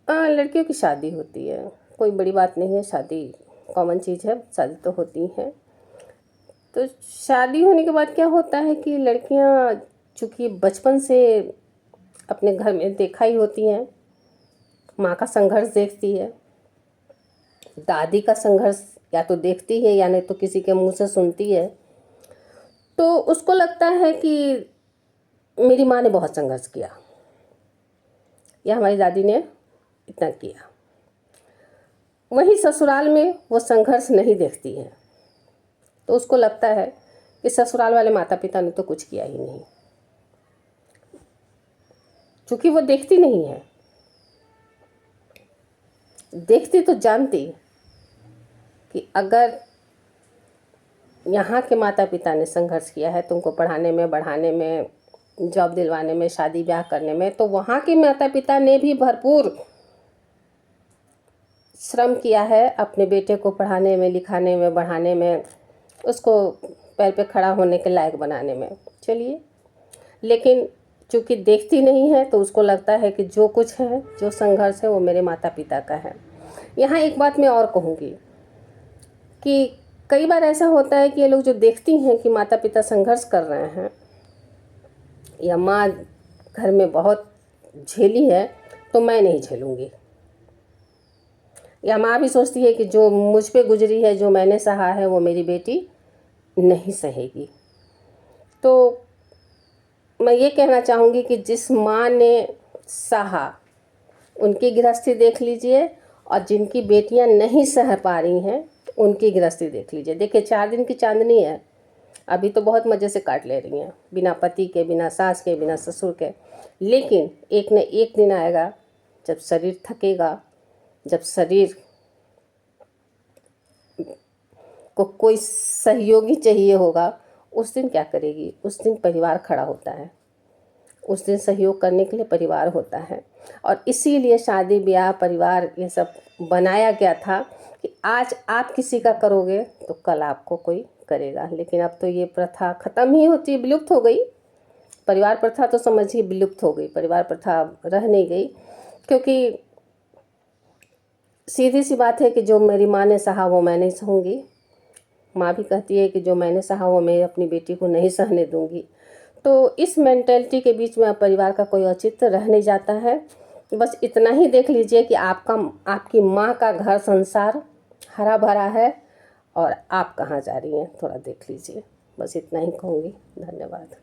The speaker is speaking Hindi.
लड़कियों की शादी होती है, कोई बड़ी बात नहीं है, शादी कॉमन चीज़ है, शादी तो होती है। तो शादी होने के बाद क्या होता है कि लड़कियां चूँकि बचपन से अपने घर में देखा ही होती हैं, माँ का संघर्ष देखती है, दादी का संघर्ष या तो देखती है या नहीं तो किसी के मुंह से सुनती है, तो उसको लगता है कि मेरी माँ ने बहुत संघर्ष किया या हमारी दादी ने इतना किया। वहीं ससुराल में वो संघर्ष नहीं देखती है, तो उसको लगता है कि ससुराल वाले माता पिता ने तो कुछ किया ही नहीं। चूँकि वो देखती नहीं है, देखती तो जानती कि अगर यहाँ के माता पिता ने संघर्ष किया है तुमको पढ़ाने में, बढ़ाने में, जॉब दिलवाने में, शादी ब्याह करने में, तो वहाँ के माता पिता ने भी भरपूर श्रम किया है अपने बेटे को पढ़ाने में, लिखाने में, बढ़ाने में, उसको पैर पे खड़ा होने के लायक बनाने में। चलिए, लेकिन चूँकि देखती नहीं है तो उसको लगता है कि जो कुछ है, जो संघर्ष है, वो मेरे माता पिता का है। यहाँ एक बात मैं और कहूँगी कि कई बार ऐसा होता है कि ये लोग जो देखती हैं कि माता पिता संघर्ष कर रहे हैं या माँ घर में बहुत झेली है तो मैं नहीं झेलूँगी, या माँ भी सोचती है कि जो मुझ पे गुजरी है, जो मैंने सहा है, वो मेरी बेटी नहीं सहेगी। तो मैं ये कहना चाहूँगी कि जिस माँ ने सहा उनकी गृहस्थी देख लीजिए, और जिनकी बेटियां नहीं सह पा रही हैं उनकी गृहस्थी देख लीजिए। देखिए, 4 दिन की चांदनी है, अभी तो बहुत मज़े से काट ले रही हैं, बिना पति के, बिना सास के, बिना ससुर के। लेकिन एक न एक दिन आएगा जब शरीर थकेगा, जब शरीर को कोई सहयोगी चाहिए होगा। उस दिन क्या करेगी? उस दिन परिवार खड़ा होता है, उस दिन सहयोग करने के लिए परिवार होता है। और इसीलिए शादी ब्याह, परिवार, ये सब बनाया गया था कि आज आप किसी का करोगे तो कल आपको कोई करेगा। लेकिन अब तो ये प्रथा ख़त्म ही होती, विलुप्त हो गई। परिवार प्रथा तो समझिए विलुप्त हो गई, परिवार प्रथा रह नहीं गई, क्योंकि सीधी सी बात है कि जो मेरी माँ ने सहा वो मैं नहीं सहूँगी। माँ भी कहती है कि जो मैंने सहा वो मैं अपनी बेटी को नहीं सहने दूँगी। तो इस मेंटेलिटी के बीच में परिवार का कोई औचित्य रह नहीं जाता है। बस इतना ही देख लीजिए कि आपकी माँ का घर संसार हरा भरा है और आप कहाँ जा रही हैं, थोड़ा देख लीजिए। बस इतना ही कहूँगी। धन्यवाद।